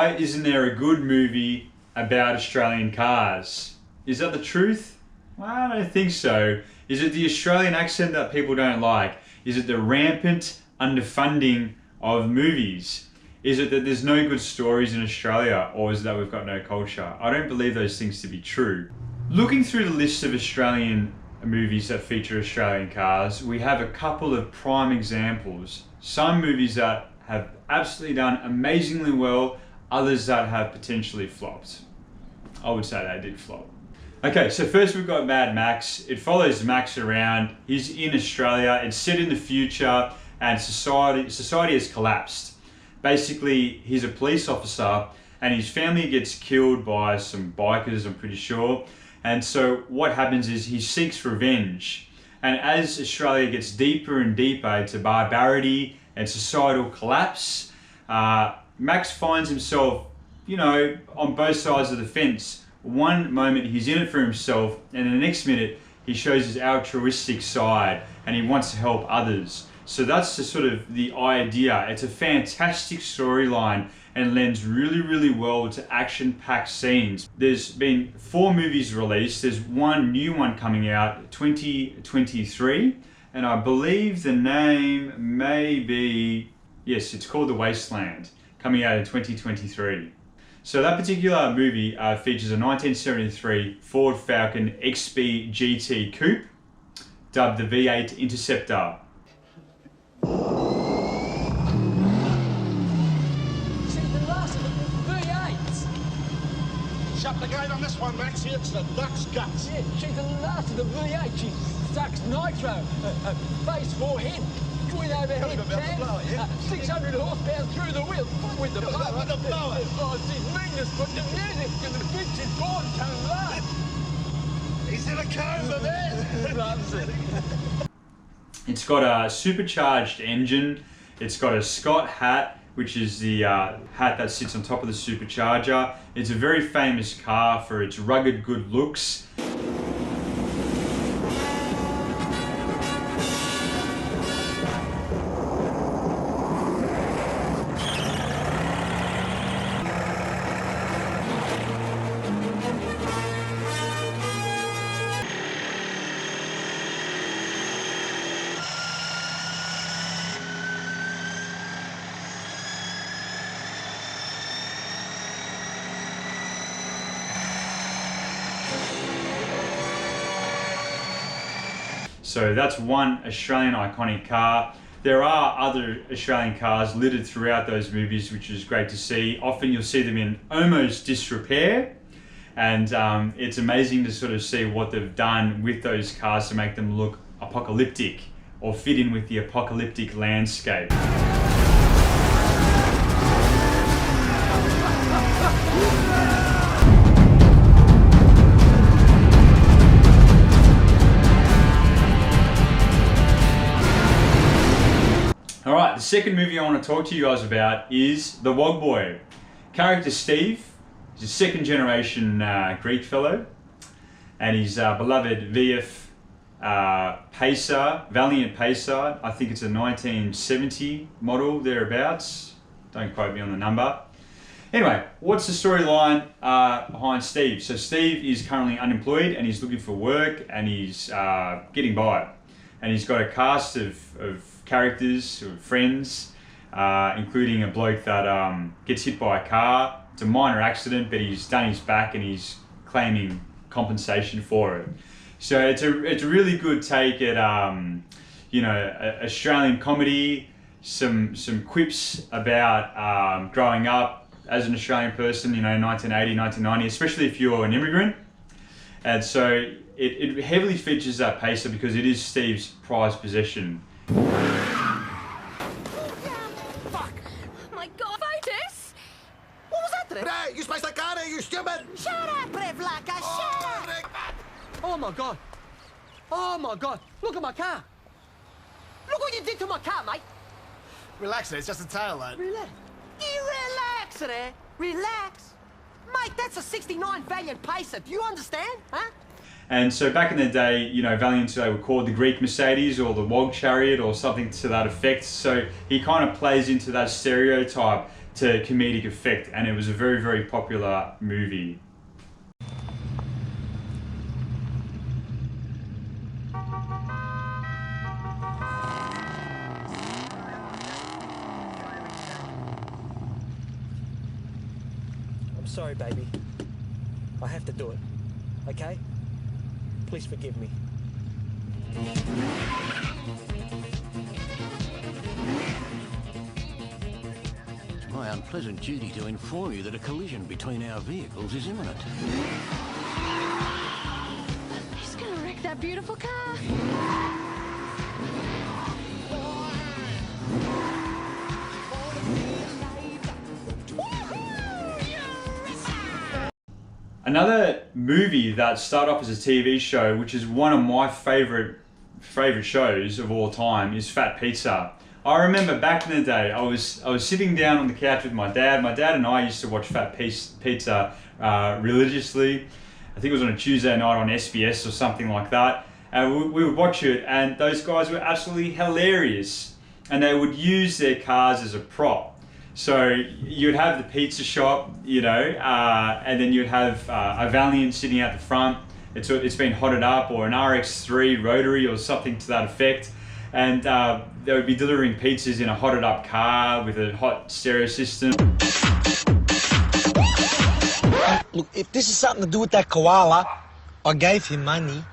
why isn't there a good movie about Australian cars? Is that the truth? Well, I don't think so. Is it the Australian accent that people don't like? Is it the rampant underfunding of movies? Is it that there's no good stories in Australia, or is it that we've got no culture? I don't believe those things to be true. Looking through the list of Australian movies that feature Australian cars, we have a couple of prime examples. Some movies that have absolutely done amazingly well, others that have potentially flopped. I would say they did flop. Okay, so first we've got Mad Max. It follows Max around. He's in Australia. It's set in the future, and society has collapsed. Basically, he's a police officer, and his family gets killed by some bikers, I'm pretty sure. And so what happens is he seeks revenge. And as Australia gets deeper and deeper into barbarity and societal collapse, Max finds himself, you know, on both sides of the fence. One moment he's in it for himself, and the next minute he shows his altruistic side and he wants to help others. So that's the sort of the idea. It's a fantastic storyline and lends really, really well to action-packed scenes. There's been 4 movies released. There's one new one coming out, 2023, and I believe the name may be, yes, it's called The Wasteland, coming out in 2023. So that particular movie features a 1973 Ford Falcon XB GT Coupe, dubbed the V8 Interceptor. Shut the gate on this one, Max. Here, it's the duck's guts. Yeah, she's the last of the V8. She sucks nitro. Face forehead. Twin overhead cam. 600 horsepower through the wheel. With the blower. With the blower. Oh, she's meanness, but the music and the bitch is born to love. He's in a coma, man. Loves it. It's got a supercharged engine. It's got a Scott hat, which is the hat that sits on top of the supercharger. It's a very famous car for its rugged good looks. So that's one Australian iconic car. There are other Australian cars littered throughout those movies, which is great to see. Often you'll see them in almost disrepair, and it's amazing to sort of see what they've done with those cars to make them look apocalyptic or fit in with the apocalyptic landscape. Alright, the second movie I want to talk to you guys about is The Wog Boy. Character Steve, he's a second generation Greek fellow, and his beloved VF Pacer, Valiant Pacer, I think it's a 1970 model, thereabouts. Don't quote me on the number. Anyway, what's the storyline behind Steve? So Steve is currently unemployed and he's looking for work and he's getting by. And he's got a cast of characters, or friends, including a bloke that gets hit by a car. It's a minor accident, but he's done his back and he's claiming compensation for it. So it's a really good take at you know, Australian comedy, some quips about growing up as an Australian person, you know, 1980, 1990, especially if you're an immigrant. And so it heavily features that Pacer because it is Steve's prized possession. Fuck! My God, Vitus! What was that, Trev? Hey, you smashed the car, you stupid! Shut up, Revlaka, shut up! Oh my God. Oh my God. Look at my car. Look what you did to my car, mate. Relax, it's just a tail light. Relax. You relax there. Relax. Mate, that's a 69 Valiant Pacer. Do you understand? Huh? And so back in the day, you know, Valiants, they were called the Greek Mercedes or the Wog Chariot or something to that effect. So he kind of plays into that stereotype to comedic effect, and it was a very, very popular movie. I'm sorry, baby. I have to do it. Okay? Please forgive me. It's my unpleasant duty to inform you that a collision between our vehicles is imminent. He's gonna wreck that beautiful car. Another movie that started off as a TV show, which is one of my favorite shows of all time, is Fat Pizza. I remember back in the day, I was sitting down on the couch with my dad. My dad and I used to watch Fat Pizza religiously. I think it was on a Tuesday night on SBS or something like that. And we would watch it, and those guys were absolutely hilarious. And they would use their cars as a prop. So you'd have the pizza shop, and then you'd have a Valiant sitting out the front. It's been hotted up, or an RX-3 rotary or something to that effect. And they would be delivering pizzas in a hotted up car with a hot stereo system. Look, if this is something to do with that koala, I gave him money.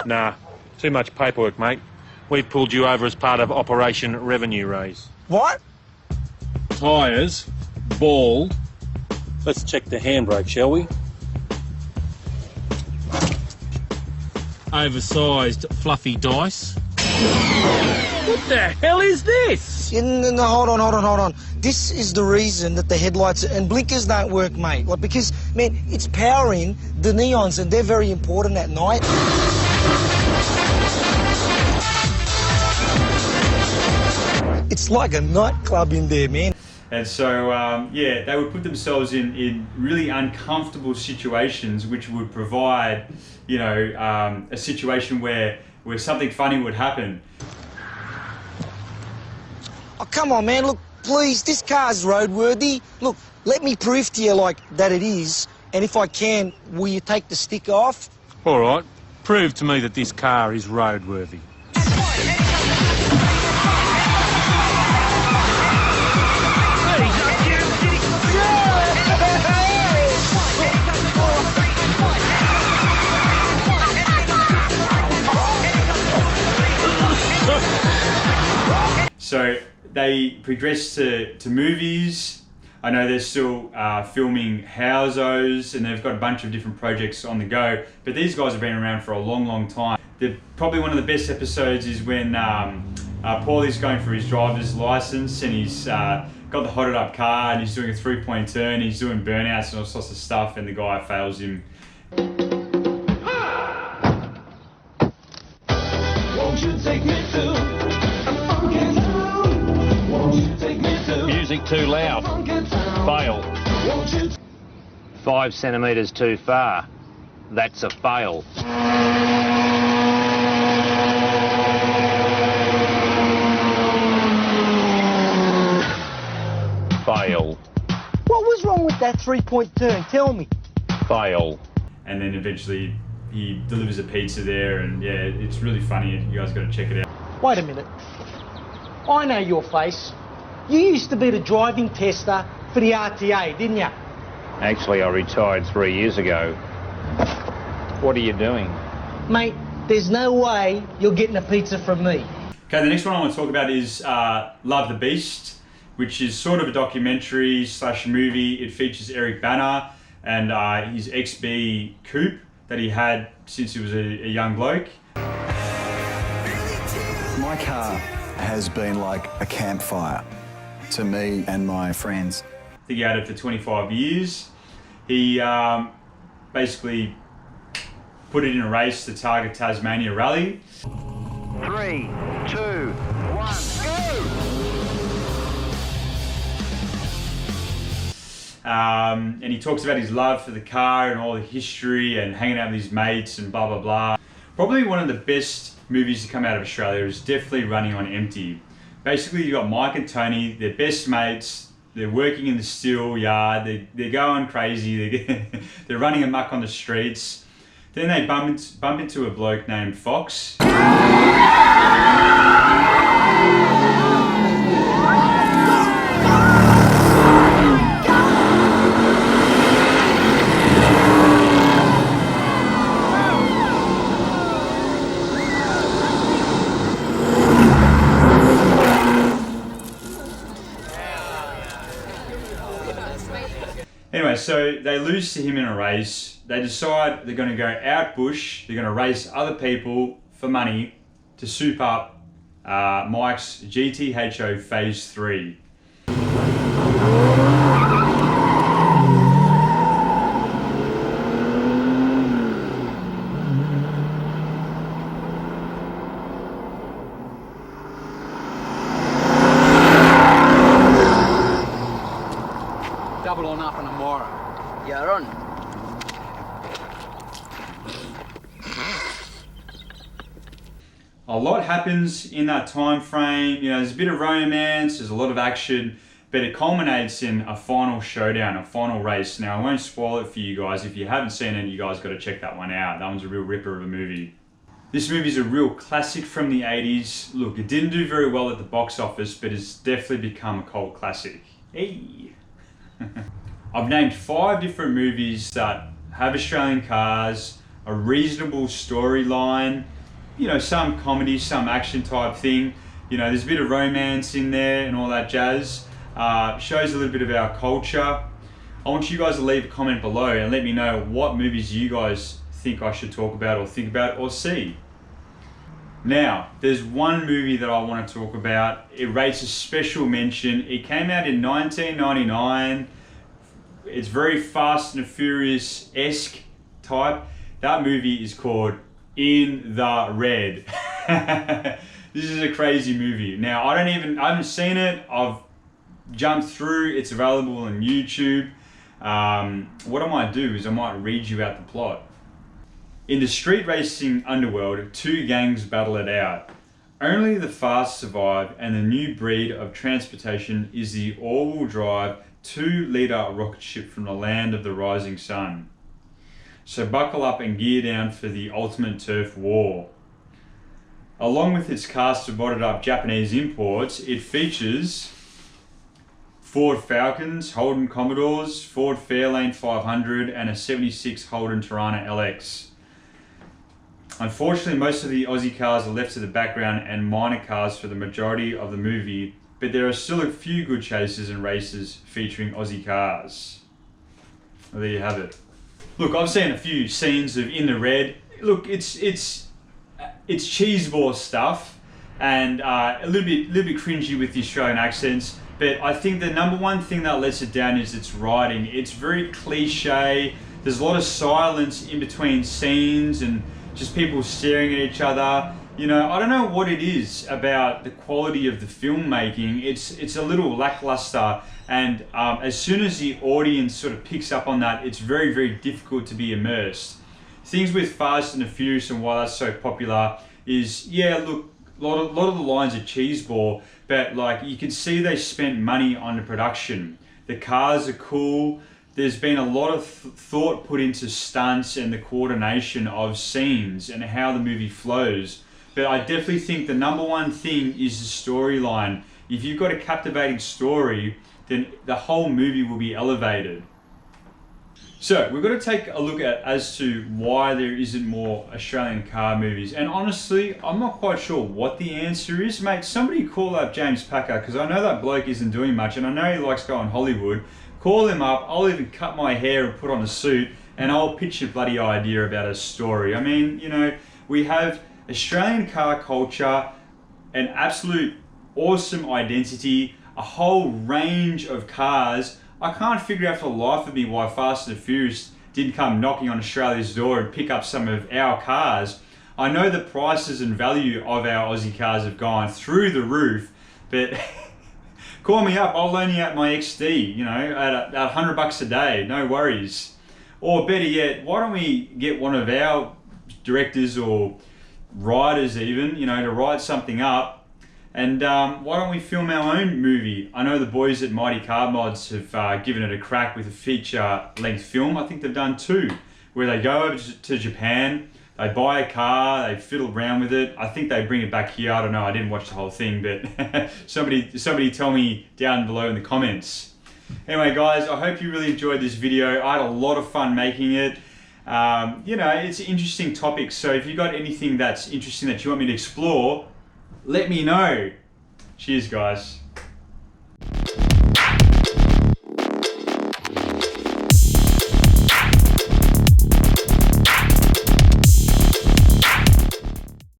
Nah, too much paperwork, mate. We pulled you over as part of Operation Revenue Raise. What? Tyres, bald. Let's check the handbrake, shall we? Oversized fluffy dice. What the hell is this? No, hold on. This is the reason that the headlights and blinkers don't work, mate. Like, because, man, it's powering the neons, and they're very important at night. It's like a nightclub in there, man. And so, they would put themselves in really uncomfortable situations, which would provide, a situation where something funny would happen. Oh, come on, man. Look, please, this car's roadworthy. Look, let me prove to you, that it is. And if I can, will you take the sticker off? All right, prove to me that this car is roadworthy. So they progressed to movies. I know they're still filming Housos, and they've got a bunch of different projects on the go. But these guys have been around for a long, long time. Probably one of the best episodes is when Paulie's going for his driver's license, and he's got the hotted up car, and he's doing a 3-point turn. He's doing burnouts and all sorts of stuff, and the guy fails him. Won't you take me to a funky town? Won't you take me to Music too loud. Fail. 5 centimetres too far. That's a fail. Fail. What was wrong with that 3-point turn? Tell me. Fail. And then eventually he delivers a pizza there, and yeah, it's really funny. You guys got to check it out. Wait a minute. I know your face. You used to be the driving tester for the RTA, didn't you? Actually, I retired 3 years ago. What are you doing? Mate, there's no way you're getting a pizza from me. Okay, the next one I want to talk about is Love the Beast, which is sort of a documentary / movie. It features Eric Bana and his XB coupe that he had since he was a young bloke. My car has been like a campfire to me and my friends. I think he had it for 25 years. He basically put it in a race to Target Tasmania Rally. 3, 2, 1, go! And he talks about his love for the car and all the history and hanging out with his mates and blah, blah, blah. Probably one of the best movies to come out of Australia is definitely running on empty. Basically, you got Mike and Tony, they're best mates, they're working in the steel yard, they're going crazy, they're running amok on the streets. Then they bump into a bloke named Fox. Anyway, so they lose to him in a race. They decide they're going to go out bush. They're going to race other people for money to soup up Mike's GTHO Phase 3. Double on up and a mora. You're on. A lot happens in that time frame. You know, there's a bit of romance, there's a lot of action, but it culminates in a final showdown, a final race. Now, I won't spoil it for you guys. If you haven't seen it, you guys got to check that one out. That one's a real ripper of a movie. This movie's a real classic from the 80s. Look, it didn't do very well at the box office, but it's definitely become a cult classic. Hey! I've named 5 different movies that have Australian cars, a reasonable storyline, you know, some comedy, some action type thing. You know, there's a bit of romance in there and all that jazz. Shows a little bit of our culture. I want you guys to leave a comment below and let me know what movies you guys think I should talk about or think about or see. Now, there's one movie that I want to talk about. It rates a special mention. It came out in 1999. It's very Fast and Furious-esque type. That movie is called In the Red. This is a crazy movie. Now, I haven't seen it. I've jumped through. It's available on YouTube. What I might do is I might read you out the plot. In the street racing underworld, 2 gangs battle it out. Only the fast survive, and the new breed of transportation is the all-wheel drive 2-litre rocket ship from the land of the rising sun. So buckle up and gear down for the ultimate turf war. Along with its cast of modded up Japanese imports, it features Ford Falcons, Holden Commodores, Ford Fairlane 500 and a 76 Holden Tirana LX. Unfortunately, most of the Aussie cars are left to the background and minor cars for the majority of the movie, but there are still a few good chases and races featuring Aussie cars. Well, there you have it. Look, I've seen a few scenes of In the Red. Look, it's cheeseball stuff and a little bit cringy with the Australian accents, but I think the number one thing that lets it down is its writing. It's very cliche. There's a lot of silence in between scenes and just people staring at each other. You know, I don't know what it is about the quality of the filmmaking. It's a little lackluster, and as soon as the audience sort of picks up on that, it's very, very difficult to be immersed. Things with Fast and the Furious and why that's so popular is, yeah, look, a lot of the lines are cheeseball, but like you can see they spent money on the production. The cars are cool. There's been a lot of thought put into stunts and the coordination of scenes and how the movie flows. But I definitely think the number one thing is the storyline. If you've got a captivating story, then the whole movie will be elevated. So we've got to take a look at as to why there isn't more Australian car movies. And honestly, I'm not quite sure what the answer is. Mate, somebody call up James Packer, because I know that bloke isn't doing much and I know he likes going Hollywood. Call him up, I'll even cut my hair and put on a suit and I'll pitch a bloody idea about a story. I mean, you know, we have Australian car culture, an absolute awesome identity, a whole range of cars. I can't figure out for the life of me why Fast and the Furious didn't come knocking on Australia's door and pick up some of our cars. I know the prices and value of our Aussie cars have gone through the roof, but call me up, I'll loan you out my XD, you know, at $100 a day, no worries. Or better yet, why don't we get one of our directors or writers even, you know, to write something up. And why don't we film our own movie? I know the boys at Mighty Car Mods have given it a crack with a feature-length film. I think they've done 2, where they go over to Japan, they buy a car, they fiddle around with it. I think they bring it back here. I don't know, I didn't watch the whole thing, but somebody tell me down below in the comments. Anyway guys, I hope you really enjoyed this video. I had a lot of fun making it. You know, it's an interesting topic, so if you got anything that's interesting that you want me to explore, let me know. Cheers guys.